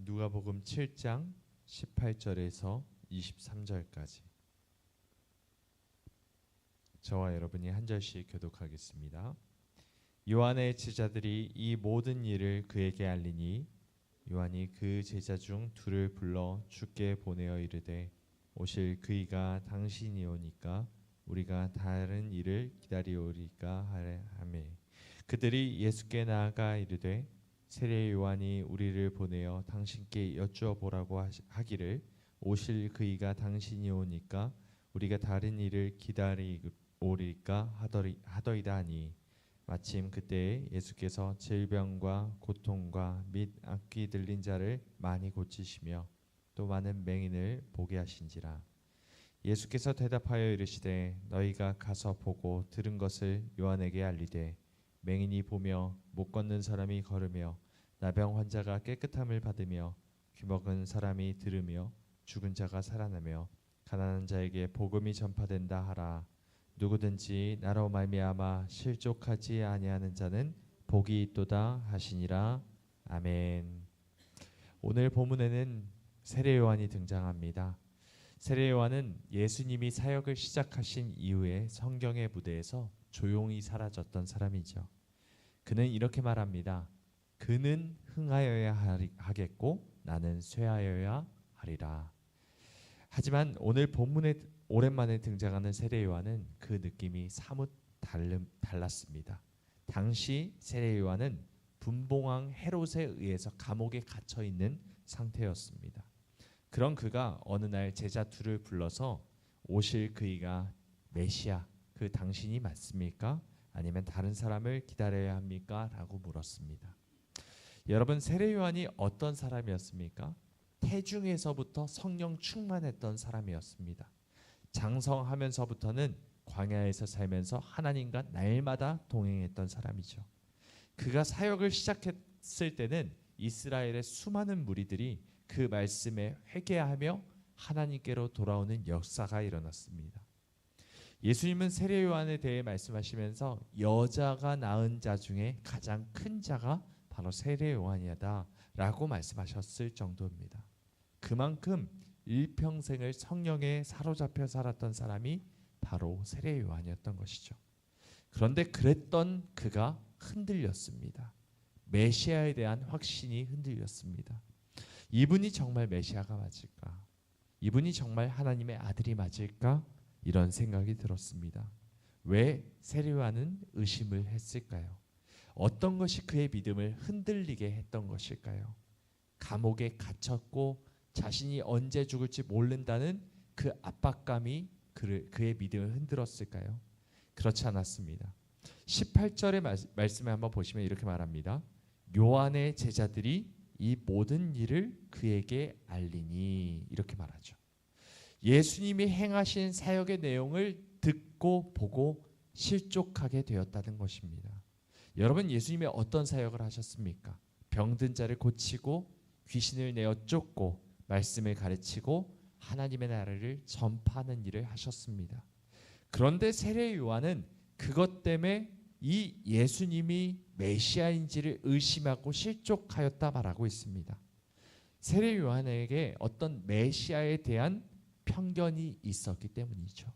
누가복음 7장 18절에서 23절까지 저와 여러분이 한 절씩 교독하겠습니다. 요한의 제자들이 이 모든 일을 그에게 알리니 요한이 그 제자 중 둘을 불러 주께 보내어 이르되 오실 그이가 당신이오니까 우리가 다른 일을 기다리오리까 하매 그들이 예수께 나아가 이르되 세례 요한이 우리를 보내어 당신께 여쭈어 보라고 하기를 오실 그이가 당신이오니까 우리가 다른 일을 기다리오리까 하더이다 하니 마침 그때 예수께서 질병과 고통과 및 악귀 들린 자를 많이 고치시며 또 많은 맹인을 보게 하신지라. 예수께서 대답하여 이르시되 너희가 가서 보고 들은 것을 요한에게 알리되 맹인이 보며 못 걷는 사람이 걸으며 나병 환자가 깨끗함을 받으며 귀먹은 사람이 들으며 죽은 자가 살아나며 가난한 자에게 복음이 전파된다 하라. 누구든지 나로 말미암아 실족하지 아니하는 자는 복이 있도다 하시니라. 아멘. 오늘 본문에는 세례 요한이 등장합니다. 세례 요한은 예수님이 사역을 시작하신 이후에 성경의 무대에서 조용히 사라졌던 사람이죠. 그는 이렇게 말합니다. 그는 흥하여야 하겠고 나는 쇠하여야 하리라. 하지만 오늘 본문에 오랜만에 등장하는 세례 요한은 그 느낌이 사뭇 달랐습니다. 당시 세례 요한은 분봉왕 헤롯에 의해서 감옥에 갇혀 있는 상태였습니다. 그런 그가 어느 날 제자 둘을 불러서 오실 그이가 메시아 그 당신이 맞습니까? 아니면 다른 사람을 기다려야 합니까? 라고 물었습니다. 여러분, 세례 요한이 어떤 사람이었습니까? 태중에서부터 성령 충만했던 사람이었습니다. 장성하면서부터는 광야에서 살면서 하나님과 날마다 동행했던 사람이죠. 그가 사역을 시작했을 때는 이스라엘의 수많은 무리들이 그 말씀에 회개하며 하나님께로 돌아오는 역사가 일어났습니다. 예수님은 세례 요한에 대해 말씀하시면서 여자가 낳은 자 중에 가장 큰 자가 바로 세례 요한이다 라고 말씀하셨을 정도입니다. 그만큼 일평생을 성령에 사로잡혀 살았던 사람이 바로 세례 요한이었던 것이죠. 그런데 그랬던 그가 흔들렸습니다. 메시아에 대한 확신이 흔들렸습니다. 이분이 정말 메시아가 맞을까? 이분이 정말 하나님의 아들이 맞을까? 이런 생각이 들었습니다. 왜 세례 요한은 의심을 했을까요? 어떤 것이 그의 믿음을 흔들리게 했던 것일까요? 감옥에 gat혔고 자신이 언제 죽을지 모른다는 그 압박감이 그의 믿음을 흔들었을까요? 그렇지 않았습니다. 18절의 말씀을 한번 보시면 이렇게 말합니다. 요한의 제자들이 이 모든 일을 그에게 알리니 이렇게 말하죠. 예수님이 행하신 사역의 내용을 듣고 보고 실족하게 되었다는 것입니다. 여러분, 예수님이 어떤 사역을 하셨습니까? 병든 자를 고치고 귀신을 내어 쫓고 말씀을 가르치고 하나님의 나라를 전파하는 일을 하셨습니다. 그런데 세례 요한은 그것 때문에 이 예수님이 메시아인지를 의심하고 실족하였다 말하고 있습니다. 세례 요한에게 어떤 메시아에 대한 편견이 있었기 때문이죠.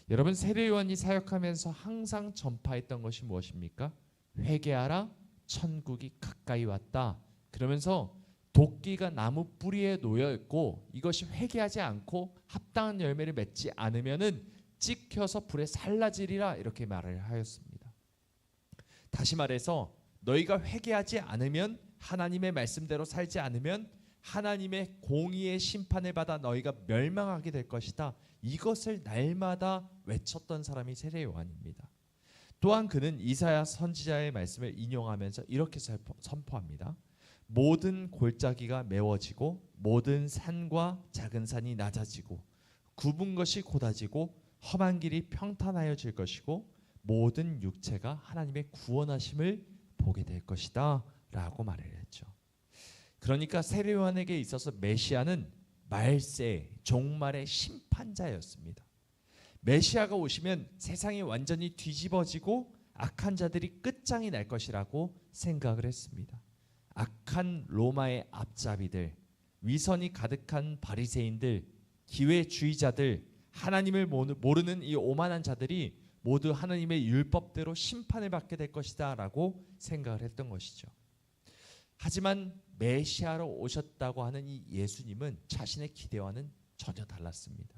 여러분, 세례 요한이 사역하면서 항상 전파했던 것이 무엇입니까? 회개하라, 천국이 가까이 왔다. 그러면서 도끼가 나무 뿌리에 놓여 있고 이것이 회개하지 않고 합당한 열매를 맺지 않으면은 찍혀서 불에 살라지리라 이렇게 말을 하였습니다. 다시 말해서 너희가 회개하지 않으면, 하나님의 말씀대로 살지 않으면 하나님의 공의의 심판을 받아 너희가 멸망하게 될 것이다. 이것을 날마다 외쳤던 사람이 세례 요한입니다. 또한 그는 이사야 선지자의 말씀을 인용하면서 이렇게 선포합니다. 모든 골짜기가 메워지고 모든 산과 작은 산이 낮아지고 굽은 것이 곧아지고 험한 길이 평탄하여질 것이고 모든 육체가 하나님의 구원하심을 보게 될 것이다 라고 말을 했죠. 그러니까 세례 요한에게 있어서 메시아는 말세, 종말의 심판자였습니다. 메시아가 오시면 세상이 완전히 뒤집어지고 악한 자들이 끝장이 날 것이라고 생각을 했습니다. 악한 로마의 앞잡이들, 위선이 가득한 바리새인들, 기회주의자들, 하나님을 모르는 이 오만한 자들이 모두 하나님의 율법대로 심판을 받게 될 것이다 라고 생각을 했던 것이죠. 하지만 메시아로 오셨다고 하는 이 예수님은 자신의 기대와는 전혀 달랐습니다.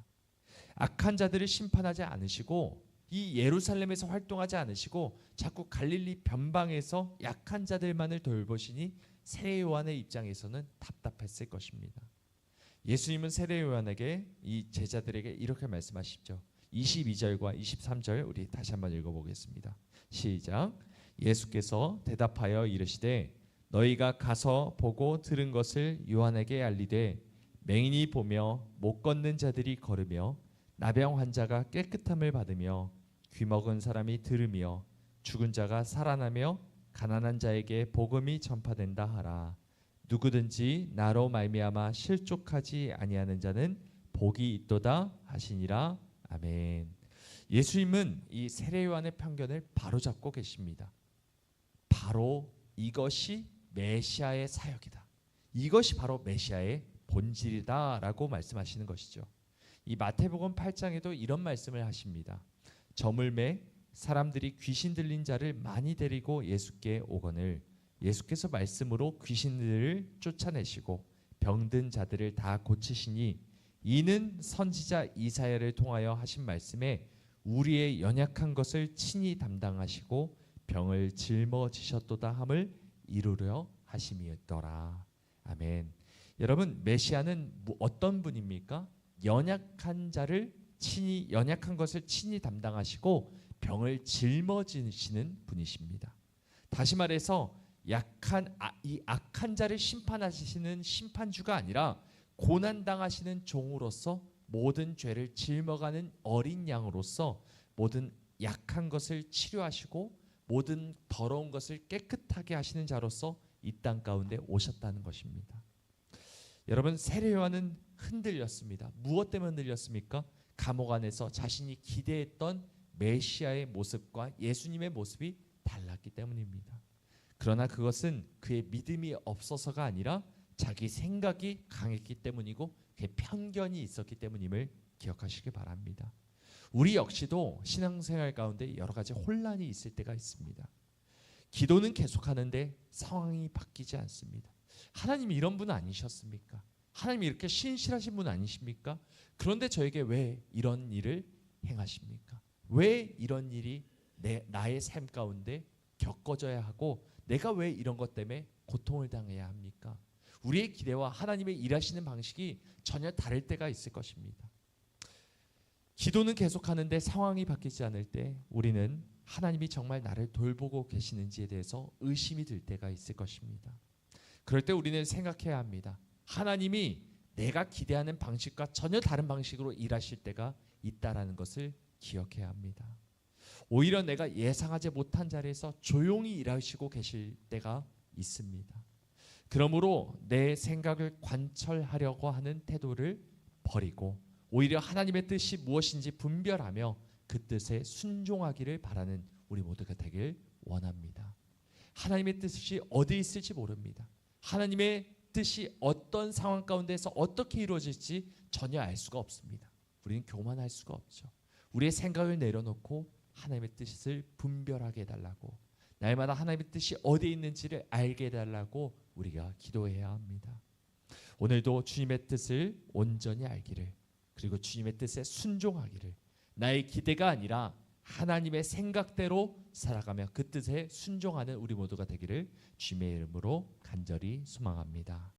악한 자들을 심판하지 않으시고 이 예루살렘에서 활동하지 않으시고 자꾸 갈릴리 변방에서 약한 자들만을 돌보시니 세례 요한의 입장에서는 답답했을 것입니다. 예수님은 세례 요한에게 이 제자들에게 이렇게 말씀하시죠. 22절과 23절 우리 다시 한번 읽어보겠습니다. 시작. 예수께서 대답하여 이르시되 너희가 가서 보고 들은 것을 요한에게 알리되 맹인이 보며 못 걷는 자들이 걸으며 나병 환자가 깨끗함을 받으며 귀먹은 사람이 들으며 죽은 자가 살아나며 가난한 자에게 복음이 전파된다 하라. 누구든지 나로 말미암아 실족하지 아니하는 자는 복이 있도다 하시니라. 아멘. 예수님은 이 세례 요한의 편견을 바로잡고 계십니다. 바로 이것이 메시아의 사역이다. 이것이 바로 메시아의 본질이다라고 말씀하시는 것이죠. 이 마태복음 8장에도 이런 말씀을 하십니다. 저물매 사람들이 귀신 들린 자를 많이 데리고 예수께 오거늘 예수께서 말씀으로 귀신들을 쫓아내시고 병든 자들을 다 고치시니 이는 선지자 이사야를 통하여 하신 말씀에 우리의 연약한 것을 친히 담당하시고 병을 짊어지셨도다 함을 이루려 하심이었더라. 아멘. 여러분, 메시아는 어떤 분입니까? 연약한 것을 친히 담당하시고 병을 짊어지시는 분이십니다. 다시 말해서 이 악한 자를 심판하시는 심판주가 아니라 고난 당하시는 종으로서 모든 죄를 짊어가는 어린 양으로서 모든 약한 것을 치료하시고 모든 더러운 것을 깨끗하게 하시는 자로서 이 땅 가운데 오셨다는 것입니다. 여러분, 세례 요한은 흔들렸습니다. 무엇 때문에 흔들렸습니까? 감옥 안에서 자신이 기대했던 메시아의 모습과 예수님의 모습이 달랐기 때문입니다. 그러나 그것은 그의 믿음이 없어서가 아니라 자기 생각이 강했기 때문이고 그의 편견이 있었기 때문임을 기억하시기 바랍니다. 우리 역시도 신앙생활 가운데 여러 가지 혼란이 있을 때가 있습니다. 기도는 계속하는데 상황이 바뀌지 않습니다. 하나님이 이런 분 아니셨습니까? 하나님이 이렇게 신실하신 분 아니십니까? 그런데 저에게 왜 이런 일을 행하십니까? 왜 이런 일이 나의 삶 가운데 겪어져야 하고 내가 왜 이런 것 때문에 고통을 당해야 합니까? 우리의 기대와 하나님의 일하시는 방식이 전혀 다를 때가 있을 것입니다. 기도는 계속하는데 상황이 바뀌지 않을 때 우리는 하나님이 정말 나를 돌보고 계시는지에 대해서 의심이 들 때가 있을 것입니다. 그럴 때 우리는 생각해야 합니다. 하나님이 내가 기대하는 방식과 전혀 다른 방식으로 일하실 때가 있다라는 것을 기억해야 합니다. 오히려 내가 예상하지 못한 자리에서 조용히 일하시고 계실 때가 있습니다. 그러므로 내 생각을 관철하려고 하는 태도를 버리고 오히려 하나님의 뜻이 무엇인지 분별하며 그 뜻에 순종하기를 바라는 우리 모두가 되길 원합니다. 하나님의 뜻이 어디 있을지 모릅니다. 하나님의 뜻이 어떤 상황 가운데서 어떻게 이루어질지 전혀 알 수가 없습니다. 우리는 교만할 수가 없죠. 우리의 생각을 내려놓고 하나님의 뜻을 분별하게 해달라고, 날마다 하나님의 뜻이 어디에 있는지를 알게 해달라고 우리가 기도해야 합니다. 오늘도 주님의 뜻을 온전히 알기를, 그리고 주님의 뜻에 순종하기를, 나의 기대가 아니라 하나님의 생각대로 살아가며 그 뜻에 순종하는 우리 모두가 되기를 주님의 이름으로 간절히 소망합니다.